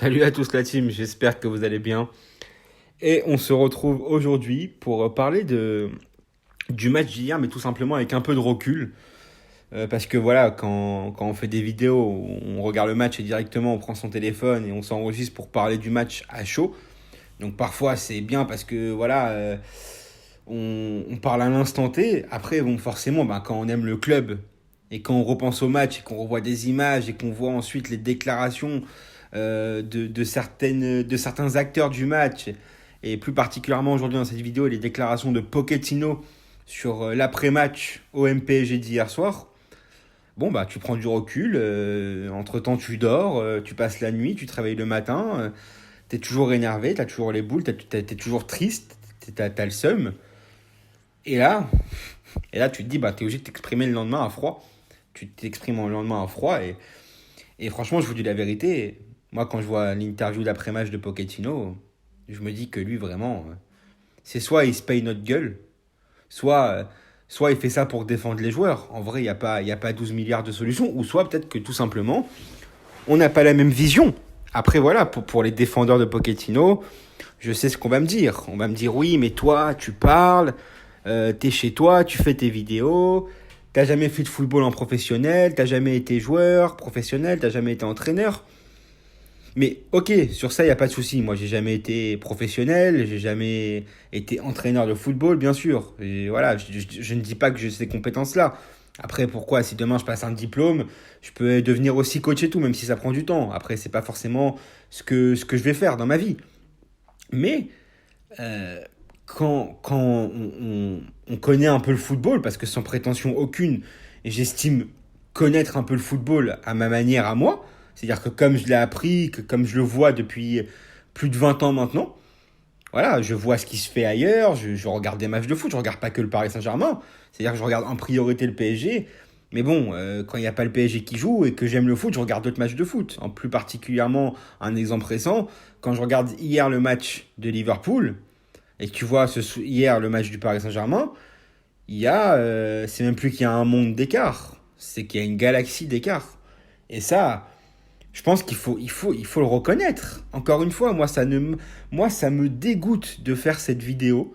Salut à tous la team, j'espère que vous allez bien. Et on se retrouve aujourd'hui pour parler du match d'hier, mais tout simplement avec un peu de recul. Parce que voilà, quand on fait des vidéos, on regarde le match et directement on prend son téléphone et on s'enregistre pour parler du match à chaud. Donc parfois c'est bien parce que voilà, on parle à l'instant T. Après, bon, forcément, quand on aime le club et quand on repense au match et qu'on revoit des images et qu'on voit ensuite les déclarations de certains acteurs du match, et plus particulièrement aujourd'hui dans cette vidéo, les déclarations de Pochettino sur l'après-match au MPG d'hier soir, bon, tu prends du recul, entre-temps tu dors, tu passes la nuit, tu te réveilles le matin, t'es toujours énervé, t'as toujours les boules, t'es toujours triste, t'as le seum. Et là, tu te dis, t'es obligé de t'exprimer le lendemain à froid. Tu t'exprimes le lendemain à froid. Et franchement, je vous dis la vérité. Moi, quand je vois l'interview d'après-match de Pochettino, je me dis que lui, vraiment, c'est soit il se paye notre gueule, soit il fait ça pour défendre les joueurs. En vrai, il y a pas 12 milliards de solutions. Ou soit peut-être que tout simplement, on n'a pas la même vision. Après, voilà, pour les défendeurs de Pochettino, je sais ce qu'on va me dire. On va me dire, oui, mais toi, tu parles, t'es chez toi, tu fais tes vidéos, t'as jamais fait de football en professionnel, t'as jamais été joueur professionnel, t'as jamais été entraîneur. Mais ok, sur ça, il n'y a pas de souci. Moi, j'ai jamais été professionnel, j'ai jamais été entraîneur de football, bien sûr. Et voilà, je ne dis pas que j'ai ces compétences-là. Après, pourquoi, si demain je passe un diplôme, je peux devenir aussi coach et tout, même si ça prend du temps. Après, c'est pas forcément ce que je vais faire dans ma vie. Mais euh, quand on connaît un peu le football, parce que sans prétention aucune, j'estime connaître un peu le football à ma manière, à moi, c'est-à-dire que comme je l'ai appris, que comme je le vois depuis plus de 20 ans maintenant, voilà, je vois ce qui se fait ailleurs, je regarde des matchs de foot, je regarde pas que le Paris Saint-Germain, c'est-à-dire que je regarde en priorité le PSG, mais bon, quand il n'y a pas le PSG qui joue et que j'aime le foot, je regarde d'autres matchs de foot. En plus particulièrement, un exemple récent, quand je regarde hier le match de Liverpool, et que tu vois hier le match du Paris Saint-Germain, c'est même plus qu'il y a un monde d'écart, c'est qu'il y a une galaxie d'écart. Et ça, je pense qu'il faut le reconnaître. Encore une fois, moi, ça me dégoûte de faire cette vidéo.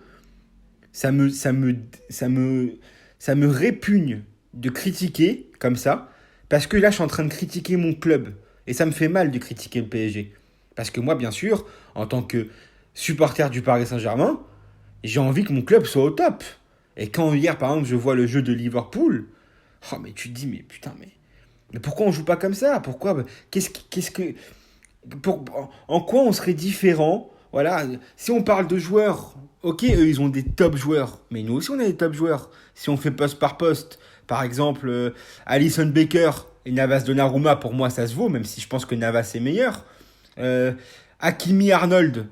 Ça me, ça me, ça me, ça me répugne de critiquer comme ça. Parce que là, je suis en train de critiquer mon club. Et ça me fait mal de critiquer le PSG. Parce que moi, bien sûr, en tant que supporter du Paris Saint-Germain, j'ai envie que mon club soit au top. Et quand hier, par exemple, je vois le jeu de Liverpool, oh, mais tu te dis, mais putain, mais pourquoi on joue pas comme ça? Pourquoi? Qu'est-ce que, en quoi on serait différent? Voilà, si on parle de joueurs, ok, eux ils ont des top joueurs, mais nous aussi on a des top joueurs. Si on fait poste par poste, par exemple, Alisson Becker et Navas Donnarumma, pour moi ça se vaut, même si je pense que Navas est meilleur. Euh, Hakimi Arnold,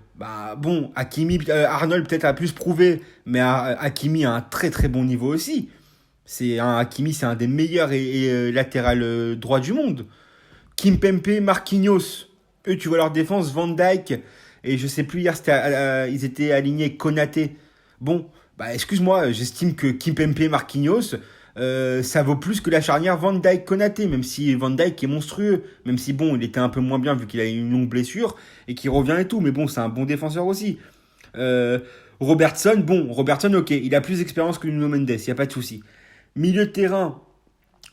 bon, Hakimi Arnold peut-être a plus prouvé, mais Hakimi a un très très bon niveau aussi. Hakimi, c'est un des meilleurs latéral droit du monde. Kimpembe, Marquinhos, eux, tu vois leur défense, Van Dijk, et je sais plus hier, ils étaient alignés Konaté. Bon, excuse-moi, j'estime que Kimpembe, Marquinhos, ça vaut plus que la charnière Van Dijk Konaté, même si Van Dijk est monstrueux, même si bon, il était un peu moins bien vu qu'il a eu une longue blessure et qu'il revient et tout, mais bon, c'est un bon défenseur aussi. Euh, Robertson, ok, il a plus d'expérience que Nuno Mendes, il y a pas de souci. Milieu de terrain,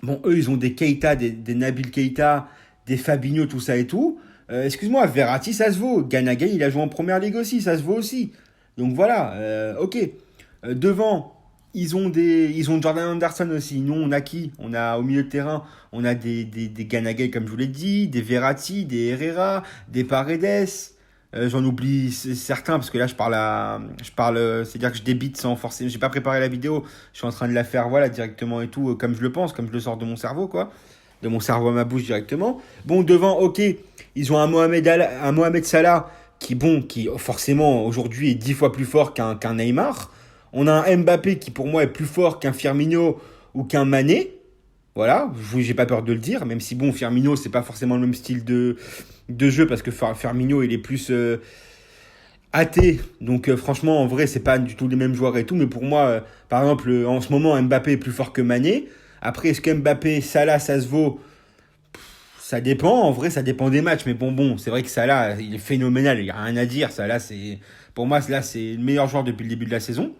bon, eux, ils ont des Keita, des Nabil Keita, des Fabinho, tout ça et tout. Excuse-moi, Verratti, ça se vaut. Ganaguay, il a joué en première ligue aussi, ça se vaut aussi. Donc voilà, ok. Devant, ils ont Jordan Anderson aussi. Nous, on a qui? On a au milieu de terrain, on a des Ganaguay, comme je vous l'ai dit, des Verratti, des Herrera, des Paredes. J'en oublie certains parce que là c'est-à-dire que je débite sans forcément, j'ai pas préparé la vidéo, je suis en train de la faire voilà directement et tout, comme je le pense, comme je le sors de mon cerveau quoi, de mon cerveau à ma bouche directement. Bon devant, ok, ils ont un Mohamed Salah qui forcément aujourd'hui est 10 fois plus fort qu'un Neymar. On a un Mbappé qui pour moi est plus fort qu'un Firmino ou qu'un Mané. Voilà, j'ai pas peur de le dire, même si bon, Firmino, c'est pas forcément le même style de jeu, parce que Firmino, il est plus athée. Donc franchement, en vrai, c'est pas du tout les mêmes joueurs et tout, mais pour moi, par exemple, en ce moment, Mbappé est plus fort que Mané. Après, est-ce que Mbappé, Salah, ça se vaut? Ça dépend, en vrai, ça dépend des matchs. Mais bon, c'est vrai que ça là, il est phénoménal. Il n'y a rien à dire. Ça là, pour moi, là, c'est le meilleur joueur depuis le début de la saison.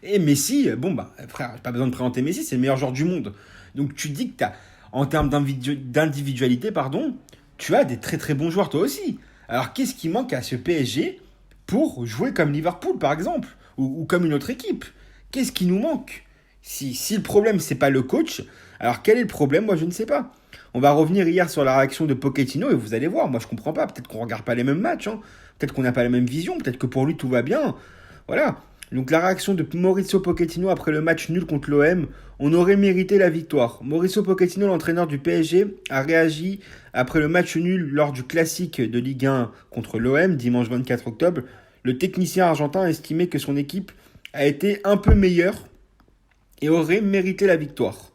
Et Messi, bon, bah, frère, j'ai pas besoin de présenter Messi, c'est le meilleur joueur du monde. Donc tu dis que en termes d'individualité, pardon, tu as des très très bons joueurs toi aussi. Alors qu'est-ce qui manque à ce PSG pour jouer comme Liverpool, par exemple, ou comme une autre équipe? Qu'est-ce qui nous manque? Si le problème, c'est pas le coach, alors quel est le problème? Moi, je ne sais pas. On va revenir hier sur la réaction de Pochettino et vous allez voir, moi je comprends pas. Peut-être qu'on regarde pas les mêmes matchs, hein. Peut-être qu'on n'a pas la même vision, peut-être que pour lui tout va bien. Voilà. Donc la réaction de Mauricio Pochettino après le match nul contre l'OM, on aurait mérité la victoire. Mauricio Pochettino, l'entraîneur du PSG, a réagi après le match nul lors du classique de Ligue 1 contre l'OM dimanche 24 octobre. Le technicien argentin a estimé que son équipe a été un peu meilleure et aurait mérité la victoire.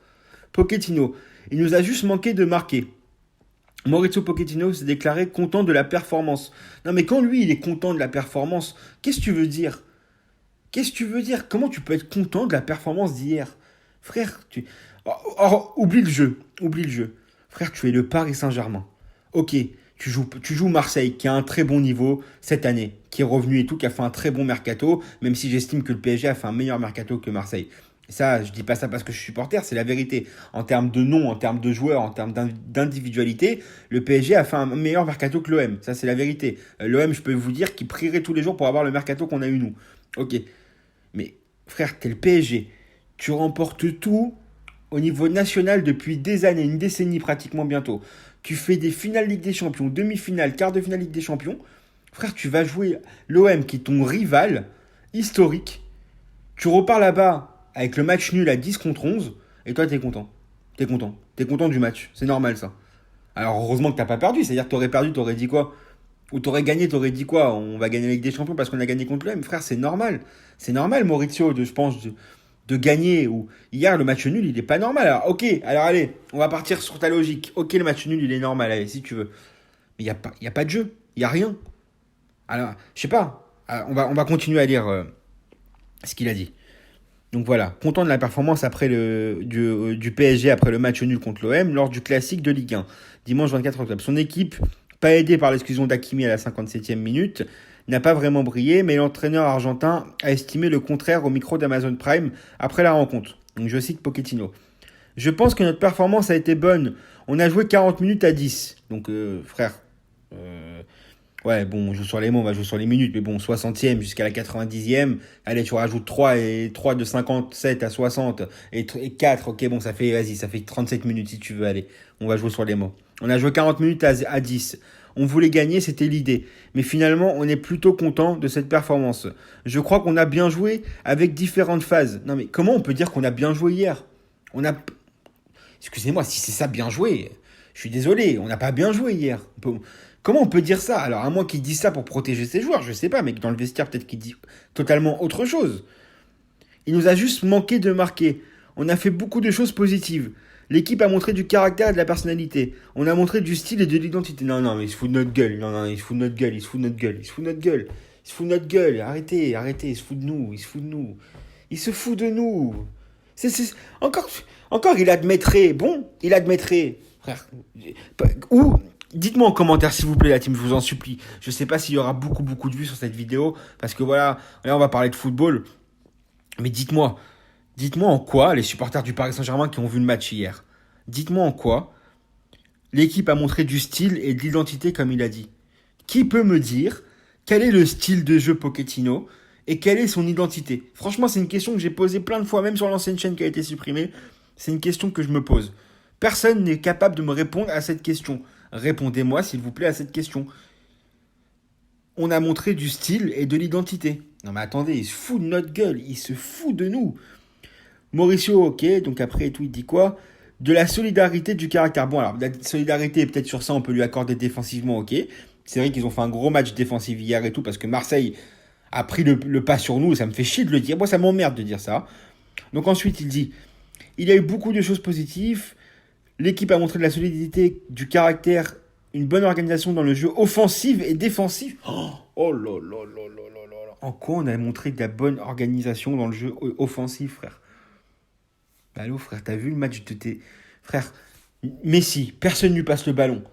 Pochettino, il nous a juste manqué de marquer. Maurizio Pochettino s'est déclaré content de la performance. Non mais quand lui il est content de la performance, qu'est-ce que tu veux dire? Qu'est-ce que tu veux dire? Comment tu peux être content de la performance d'hier? Frère, oublie le jeu. Oublie le jeu. Frère, tu es le Paris Saint-Germain. Ok, tu joues Marseille, qui a un très bon niveau cette année, qui est revenu et tout, qui a fait un très bon mercato, même si j'estime que le PSG a fait un meilleur mercato que Marseille. Et ça, je dis pas ça parce que je suis supporter, c'est la vérité. En termes de nom, en termes de joueurs, en termes d'individualité, le PSG a fait un meilleur mercato que l'OM. Ça, c'est la vérité. L'OM, je peux vous dire qu'il prierait tous les jours pour avoir le mercato qu'on a eu nous. Ok. Mais frère, t'es le PSG. Tu remportes tout au niveau national depuis des années, une décennie pratiquement bientôt. Tu fais des finales Ligue des Champions, demi-finale, quart de finale Ligue des Champions. Frère, tu vas jouer l'OM qui est ton rival historique. Tu repars là-bas avec le match nul à 10 contre 11. Et toi, t'es content. T'es content. T'es content du match. C'est normal ça. Alors heureusement que t'as pas perdu. C'est-à-dire que t'aurais perdu, t'aurais dit quoi? Ou t'aurais gagné, t'aurais dit quoi? On va gagner avec des champions parce qu'on a gagné contre l'OM. Frère, c'est normal. C'est normal, Maurizio, je pense, de gagner. Ou hier, le match nul, il est pas normal. Alors, ok, alors allez, on va partir sur ta logique. Ok, le match nul, il est normal, allez, si tu veux. Mais il y a pas de jeu. Il n'y a rien. Alors, je sais pas. On va continuer à lire ce qu'il a dit. Donc voilà, content de la performance après du PSG après le match nul contre l'OM lors du classique de Ligue 1, dimanche 24 octobre. Son équipe, pas aidée par l'exclusion d'Hakimi à la 57e minute, n'a pas vraiment brillé, mais l'entraîneur argentin a estimé le contraire au micro d'Amazon Prime après la rencontre. Donc je cite Pochettino. Je pense que notre performance a été bonne. On a joué 40 minutes à 10. Donc frère, ouais, bon, on joue sur les mots, on va jouer sur les minutes, mais bon, 60e jusqu'à la 90e, allez, tu rajoutes 3 et 3 de 57 à 60 et 4, ok, bon, ça fait 37 minutes si tu veux, allez, on va jouer sur les mots. On a joué 40 minutes à 10. On voulait gagner, c'était l'idée. Mais finalement, on est plutôt content de cette performance. Je crois qu'on a bien joué avec différentes phases. Non mais comment on peut dire qu'on a bien joué hier? On a... Excusez-moi, si c'est ça bien joué, je suis désolé, on n'a pas bien joué hier. Comment on peut dire ça? Alors, à moins qu'il dise ça pour protéger ses joueurs, je sais pas, mais que dans le vestiaire, peut-être qu'il dit totalement autre chose. Il nous a juste manqué de marquer. On a fait beaucoup de choses positives. L'équipe a montré du caractère et de la personnalité. On a montré du style et de l'identité. Non, non, mais il se fout de notre gueule. Non, non, il se fout de notre gueule. Il se fout de notre gueule. Il se fout de notre gueule. Il se fout de notre gueule. Arrêtez, arrêtez. Il se fout de nous. Il se fout de nous. Il se fout de nous. Encore, il admettrait. Bon, il admettrait. Frère. Ou, dites-moi en commentaire, s'il vous plaît, la team, je vous en supplie. Je sais pas s'il y aura beaucoup de vues sur cette vidéo. Parce que voilà, là, on va parler de football. Mais dites-moi en quoi, les supporters du Paris Saint-Germain qui ont vu le match hier, dites-moi en quoi l'équipe a montré du style et de l'identité comme il a dit. Qui peut me dire quel est le style de jeu Pochettino et quelle est son identité? Franchement, c'est une question que j'ai posée plein de fois, même sur l'ancienne chaîne qui a été supprimée. C'est une question que je me pose. Personne n'est capable de me répondre à cette question. Répondez-moi, s'il vous plaît, à cette question. On a montré du style et de l'identité. Non mais attendez, il se fout de notre gueule, il se fout de nous. Mauricio, ok, donc après et tout, il dit quoi? De la solidarité, du caractère. Bon, alors, la solidarité, peut-être sur ça, on peut lui accorder défensivement, ok. C'est vrai qu'ils ont fait un gros match défensif hier et tout, parce que Marseille a pris le pas sur nous, et ça me fait chier de le dire. Moi, ça m'emmerde de dire ça. Donc ensuite, il dit, il y a eu beaucoup de choses positives. L'équipe a montré de la solidité, du caractère, une bonne organisation dans le jeu offensif et défensif. Oh là là là là là là. En quoi on a montré de la bonne organisation dans le jeu offensif, frère? Allô, frère, t'as vu le match de tes... Frère, Messi, personne ne lui passe le ballon.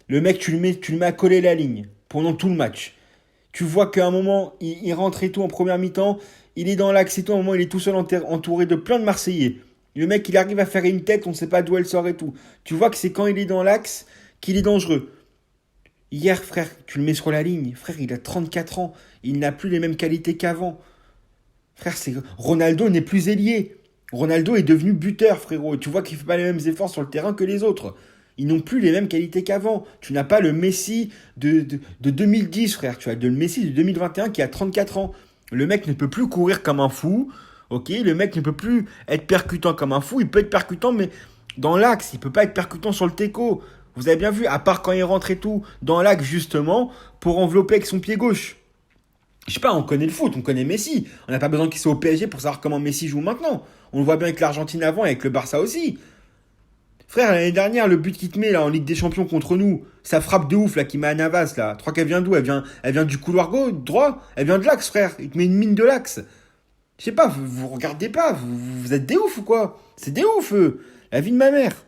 Le mec, tu le mets à coller la ligne pendant tout le match. Tu vois qu'à un moment, il rentre et tout en première mi-temps, il est dans l'axe et tout, à un moment, il est tout seul entouré de plein de Marseillais. Le mec, il arrive à faire une tête, on ne sait pas d'où elle sort et tout. Tu vois que c'est quand il est dans l'axe qu'il est dangereux. Hier, frère, tu le mets sur la ligne. Frère, il a 34 ans. Il n'a plus les mêmes qualités qu'avant. Frère, Ronaldo n'est plus ailier. Ronaldo est devenu buteur, frérot. Tu vois qu'il ne fait pas les mêmes efforts sur le terrain que les autres. Ils n'ont plus les mêmes qualités qu'avant. Tu n'as pas le Messi de 2010, frère. Tu as le Messi de 2021 qui a 34 ans. Le mec ne peut plus courir comme un fou. Ok, le mec ne peut plus être percutant comme un fou. Il peut être percutant, mais dans l'axe. Il peut pas être percutant sur le teco. Vous avez bien vu, à part quand il rentre et tout, dans l'axe justement, pour envelopper avec son pied gauche. Je sais pas, on connaît le foot, on connaît Messi. On n'a pas besoin qu'il soit au PSG pour savoir comment Messi joue maintenant. On le voit bien avec l'Argentine avant et avec le Barça aussi. Frère, l'année dernière, le but qu'il te met là en Ligue des Champions contre nous, ça frappe de ouf là, qui met à Navas là. Tu crois qu'elle vient d'où elle vient du couloir gauche, droit. Elle vient de l'axe, frère. Il te met une mine de l'axe. Je sais pas, vous regardez pas, vous êtes des ouf ou quoi? C'est des ouf, la vie de ma mère.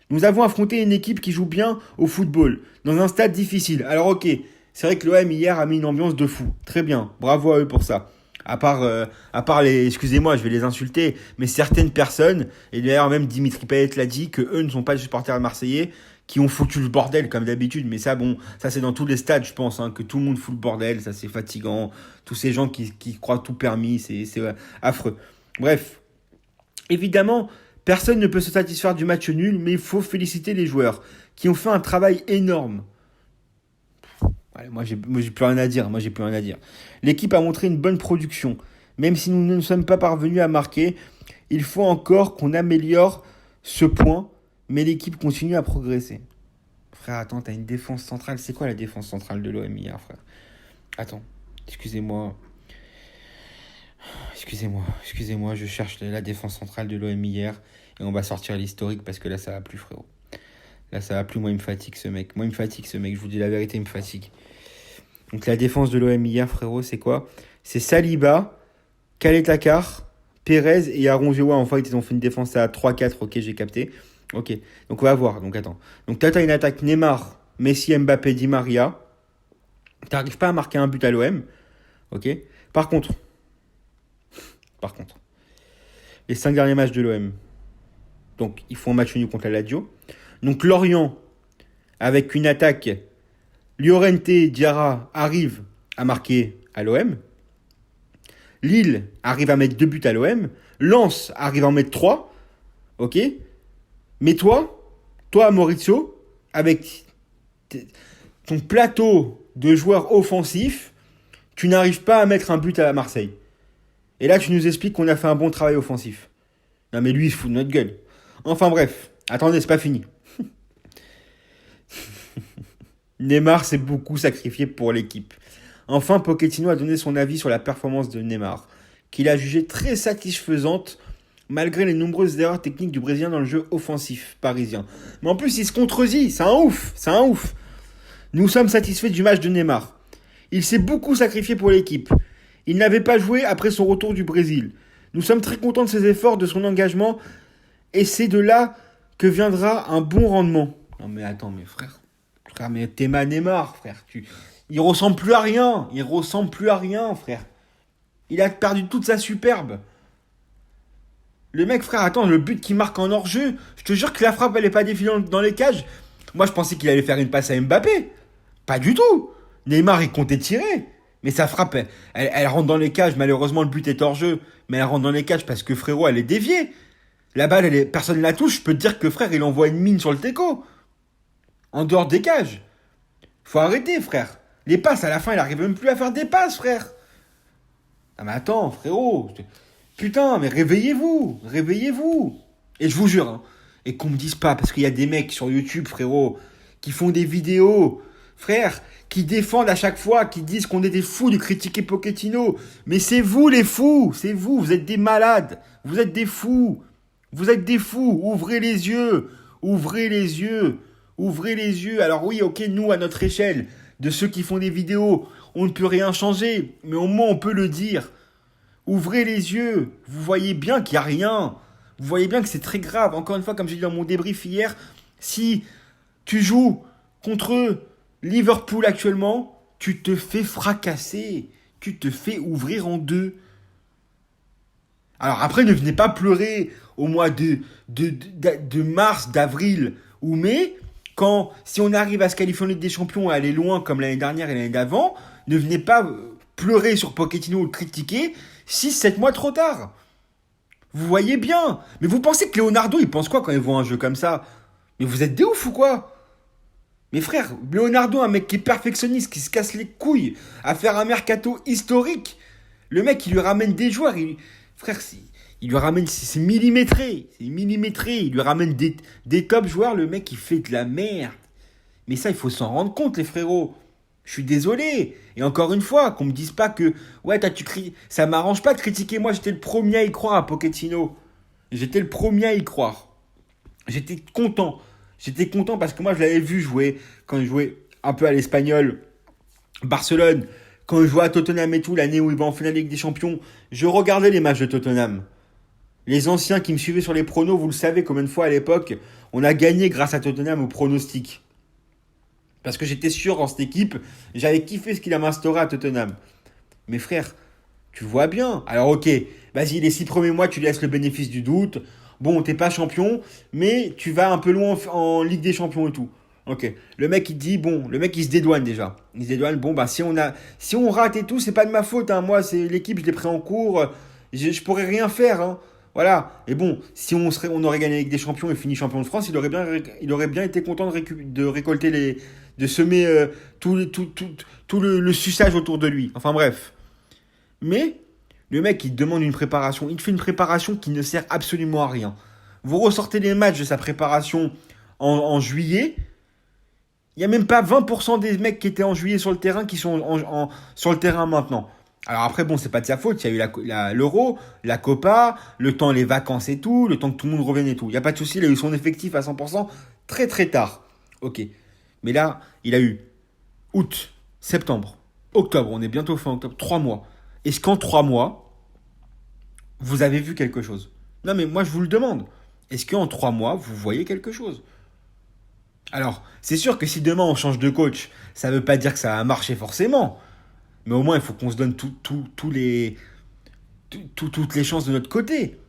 Nous avons affronté une équipe qui joue bien au football, dans un stade difficile. Alors ok, c'est vrai que l'OM hier a mis une ambiance de fou. Très bien, bravo à eux pour ça. À part les, excusez-moi, je vais les insulter, mais certaines personnes, et d'ailleurs même Dimitri Payet l'a dit, que eux ne sont pas des supporters marseillais, qui ont foutu le bordel comme d'habitude. Mais ça, bon, ça c'est dans tous les stades, je pense, hein, que tout le monde fout le bordel, ça c'est fatigant. Tous ces gens qui croient tout permis, c'est affreux. Bref, évidemment, personne ne peut se satisfaire du match nul, mais il faut féliciter les joueurs qui ont fait un travail énorme. Ouais, moi j'ai plus rien à dire. L'équipe a montré une bonne production. Même si nous ne sommes pas parvenus à marquer, il faut encore qu'on améliore ce point, mais l'équipe continue à progresser. Frère, attends, t'as une défense centrale. C'est quoi la défense centrale de l'OM hier, frère? Attends, excusez-moi. Excusez-moi, je cherche la défense centrale de l'OM hier et on va sortir l'historique parce que là ça va plus, frérot. Là ça va plus, moi il me fatigue ce mec. Je vous dis la vérité, il me fatigue. Donc la défense de l'OM hier, frérot, c'est quoi? C'est Saliba, Kaletakar, Perez et Aronjewa. En fait, ils ont fait une défense à 3-4, ok, j'ai capté. Ok, donc on va voir, donc attends. Donc t'as une attaque Neymar, Messi, Mbappé, Di Maria. T'arrives pas à marquer un but à l'OM, ok. Par contre, les 5 derniers matchs de l'OM. Donc, ils font un match nul contre la Lazio. Donc, Lorient, avec une attaque, Llorente, Diarra arrive à marquer à l'OM. Lille arrive à mettre 2 buts à l'OM. Lens arrive à en mettre 3. Ok. Mais toi, Maurizio, avec ton plateau de joueurs offensifs, tu n'arrives pas à mettre un but à Marseille. Et là, tu nous expliques qu'on a fait un bon travail offensif. Non, mais lui, il se fout de notre gueule. Enfin bref, attendez, c'est pas fini. Neymar s'est beaucoup sacrifié pour l'équipe. Enfin, Pochettino a donné son avis sur la performance de Neymar, qu'il a jugée très satisfaisante malgré les nombreuses erreurs techniques du Brésilien dans le jeu offensif parisien. Mais en plus, il se contredit, c'est un ouf. Nous sommes satisfaits du match de Neymar. Il s'est beaucoup sacrifié pour l'équipe. Il n'avait pas joué après son retour du Brésil. Nous sommes très contents de ses efforts, de son engagement, et c'est de là que viendra un bon rendement. Non mais attends, mais frère, mais t'es ma Neymar, frère. Il ressemble plus à rien, frère. Il a perdu toute sa superbe. Le mec, frère, attends, le but qu'il marque en hors-jeu, je te jure que la frappe, elle est pas défilée dans les cages. Moi, je pensais qu'il allait faire une passe à Mbappé. Pas du tout. Neymar, il comptait tirer. Mais sa frappe, elle rentre dans les cages. Malheureusement, le but est hors jeu. Mais elle rentre dans les cages parce que frérot, elle est déviée. La balle, personne ne la touche. Je peux te dire que frère, il envoie une mine sur le teco. En dehors des cages. Faut arrêter, frère. Les passes, à la fin, il arrive même plus à faire des passes, frère. Ah mais attends, frérot. Putain, mais réveillez-vous. Et je vous jure, hein, et qu'on me dise pas, parce qu'il y a des mecs sur YouTube, frérot, qui font des vidéos, frère, qui défendent à chaque fois, qui disent qu'on est des fous de critiquer Pochettino. Mais c'est vous les fous, vous êtes des malades, vous êtes des fous, ouvrez les yeux. Alors oui, ok, nous, à notre échelle, de ceux qui font des vidéos, on ne peut rien changer, mais au moins on peut le dire. Ouvrez les yeux, vous voyez bien qu'il n'y a rien. Vous voyez bien que c'est très grave. Encore une fois, comme j'ai dit dans mon débrief hier, si tu joues contre Liverpool actuellement, tu te fais fracasser. Tu te fais ouvrir en deux. Alors après, ne venez pas pleurer au mois de mars, d'avril ou mai, quand si on arrive à se qualifier en Ligue des Champions et aller loin comme l'année dernière et l'année d'avant, ne venez pas pleurer sur Pochettino ou le critiquer 6-7 mois trop tard. Vous voyez bien. Mais vous pensez que Leonardo, il pense quoi quand il voit un jeu comme ça? Mais vous êtes des ouf ou quoi? Mais frère, Leonardo, un mec qui est perfectionniste, qui se casse les couilles à faire un mercato historique, le mec, il lui ramène des joueurs. Frère, il lui ramène, c'est millimétré. C'est millimétré. Il lui ramène des top joueurs. Le mec, il fait de la merde. Mais ça, il faut s'en rendre compte, les frérots. Je suis désolé. Et encore une fois, qu'on me dise pas que ouais, ça m'arrange pas de critiquer. Moi, j'étais le premier à y croire à Pochettino. J'étais le premier à y croire. J'étais content. J'étais content parce que moi, je l'avais vu jouer quand il jouait un peu à l'Espagnol, Barcelone, quand il jouait à Tottenham et tout, l'année où il va en finale Ligue des Champions. Je regardais les matchs de Tottenham. Les anciens qui me suivaient sur les pronos, vous le savez combien de fois à l'époque, on a gagné grâce à Tottenham au pronostic. Parce que j'étais sûr en cette équipe, j'avais kiffé ce qu'il a instauré à Tottenham. Mais frère, tu vois bien. Alors ok, vas-y, les 6 premiers mois, tu laisses le bénéfice du doute. Bon, t'es pas champion, mais tu vas un peu loin en Ligue des Champions et tout. Ok. Le mec, il dit, bon, le mec, il se dédouane déjà. Il se dédouane, bon, bah, si on rate et tout, c'est pas de ma faute, hein. Moi, c'est l'équipe, je l'ai pris en cours. Je pourrais rien faire, hein. Voilà. Et bon, si on aurait gagné la Ligue des Champions et fini champion de France, il aurait bien été content de récolter de semer tout le suçage autour de lui. Enfin bref. Mais le mec, il demande une préparation. Il fait une préparation qui ne sert absolument à rien. Vous ressortez les matchs de sa préparation en juillet. Il n'y a même pas 20% des mecs qui étaient en juillet sur le terrain qui sont sur le terrain maintenant. Alors après, bon, c'est pas de sa faute. Il y a eu l'Euro, la Copa, le temps, les vacances et tout, le temps que tout le monde revienne et tout. Il n'y a pas de souci, il a eu son effectif à 100% très très tard. Ok. Mais là, il a eu août, septembre, octobre. On est bientôt fin octobre. 3 mois. Est-ce qu'en 3 mois, vous avez vu quelque chose? Non, mais moi, je vous le demande. Est-ce qu'en 3 mois, vous voyez quelque chose? Alors, c'est sûr que si demain on change de coach, ça ne veut pas dire que ça va marcher forcément. Mais au moins, il faut qu'on se donne toutes les chances de notre côté.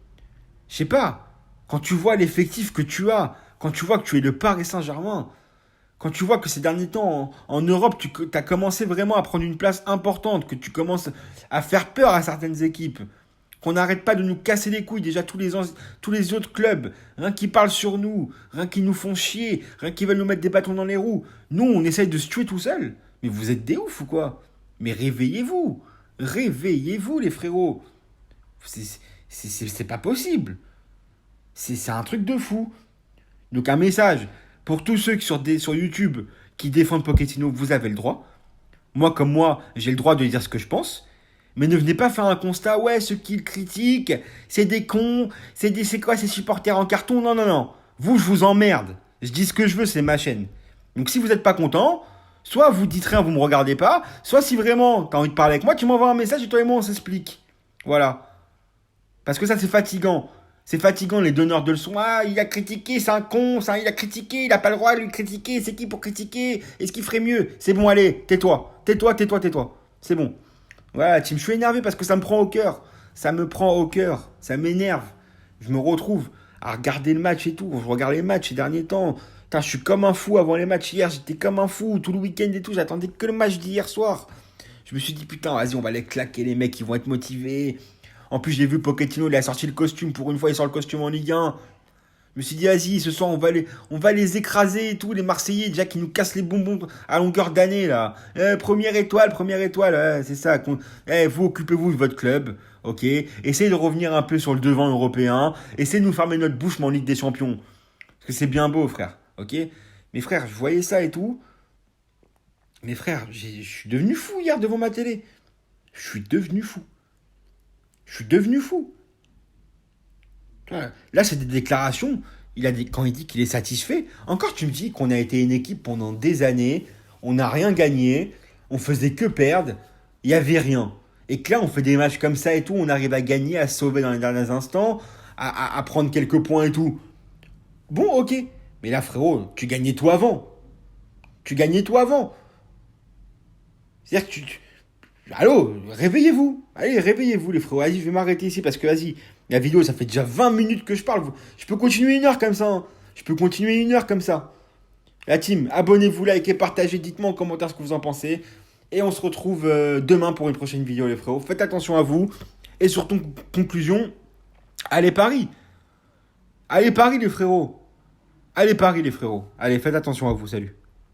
Je sais pas. Quand tu vois l'effectif que tu as, quand tu vois que tu es le Paris Saint-Germain, quand tu vois que ces derniers temps, en Europe, tu as commencé vraiment à prendre une place importante, que tu commences à faire peur à certaines équipes, qu'on n'arrête pas de nous casser les couilles, déjà tous les autres clubs, rien qui parlent sur nous, rien qui nous font chier, rien qui veulent nous mettre des bâtons dans les roues. Nous, on essaye de se tuer tout seul. Mais vous êtes des ouf ou quoi? Mais réveillez-vous. Réveillez-vous, les frérots. C'est pas possible. C'est un truc de fou. Donc un message pour tous ceux qui sur YouTube qui défendent Pochettino, vous avez le droit. Moi, comme moi, j'ai le droit de dire ce que je pense. Mais ne venez pas faire un constat, ouais, ceux qui le critiquent, c'est des cons, c'est quoi ces supporters en carton? Non, non, non. Vous, je vous emmerde. Je dis ce que je veux, c'est ma chaîne. Donc si vous n'êtes pas content, soit vous dites rien, vous me regardez pas, soit si vraiment tu as envie de parler avec moi, tu m'envoies un message et toi et moi on s'explique. Voilà. Parce que ça c'est fatigant. C'est fatigant les donneurs de leçons. Ah, il a critiqué, c'est un con, il a critiqué, il a pas le droit de lui critiquer, c'est qui pour critiquer? Est-ce qu'il ferait mieux? C'est bon, allez, tais-toi. Tais-toi, tais-toi, tais-toi. C'est bon. Voilà, Tim, je suis énervé parce que ça me prend au cœur. Ça me prend au cœur. Ça m'énerve. Je me retrouve à regarder le match et tout. Je regarde les matchs ces derniers temps. Putain, je suis comme un fou avant les matchs hier. J'étais comme un fou tout le week-end et tout. J'attendais que le match d'hier soir. Je me suis dit, putain, vas-y, on va les claquer, les mecs, ils vont être motivés. En plus, j'ai vu Pochettino, il a sorti le costume. Pour une fois, il sort le costume en Ligue 1. Je me suis dit, vas-y, ce soir, on va les écraser et tout, les Marseillais, déjà, qui nous cassent les bonbons à longueur d'année, là. Première étoile, c'est ça. Vous, occupez-vous de votre club, ok? Essayez de revenir un peu sur le devant européen. Essayez de nous fermer notre bouche, mais en Ligue des Champions. Parce que c'est bien beau, frère, ok? Mes frères, je voyais ça et tout. Mes frères, je suis devenu fou hier devant ma télé. Je suis devenu fou. Là, c'est des déclarations. Quand il dit qu'il est satisfait. Encore, tu me dis qu'on a été une équipe pendant des années. On n'a rien gagné. On faisait que perdre. Il n'y avait rien. Et que là, on fait des matchs comme ça et tout. On arrive à gagner, à se sauver dans les derniers instants. à prendre quelques points et tout. Bon, ok. Mais là, frérot, tu gagnais toi avant. Tu gagnais toi avant. C'est-à-dire que allô, réveillez-vous. Allez, réveillez-vous, les frérots. Vas-y, je vais m'arrêter ici parce que, vas-y, la vidéo, ça fait déjà 20 minutes que je parle. Je peux continuer 1 heure comme ça, hein. Je peux continuer 1 heure comme ça. La team, abonnez-vous, likez, partagez, dites-moi en commentaire ce que vous en pensez. Et on se retrouve demain pour une prochaine vidéo, les frérots. Faites attention à vous. Et surtout, conclusion, allez Paris. Allez Paris, les frérots. Allez Paris, les frérots. Allez, faites attention à vous. Salut.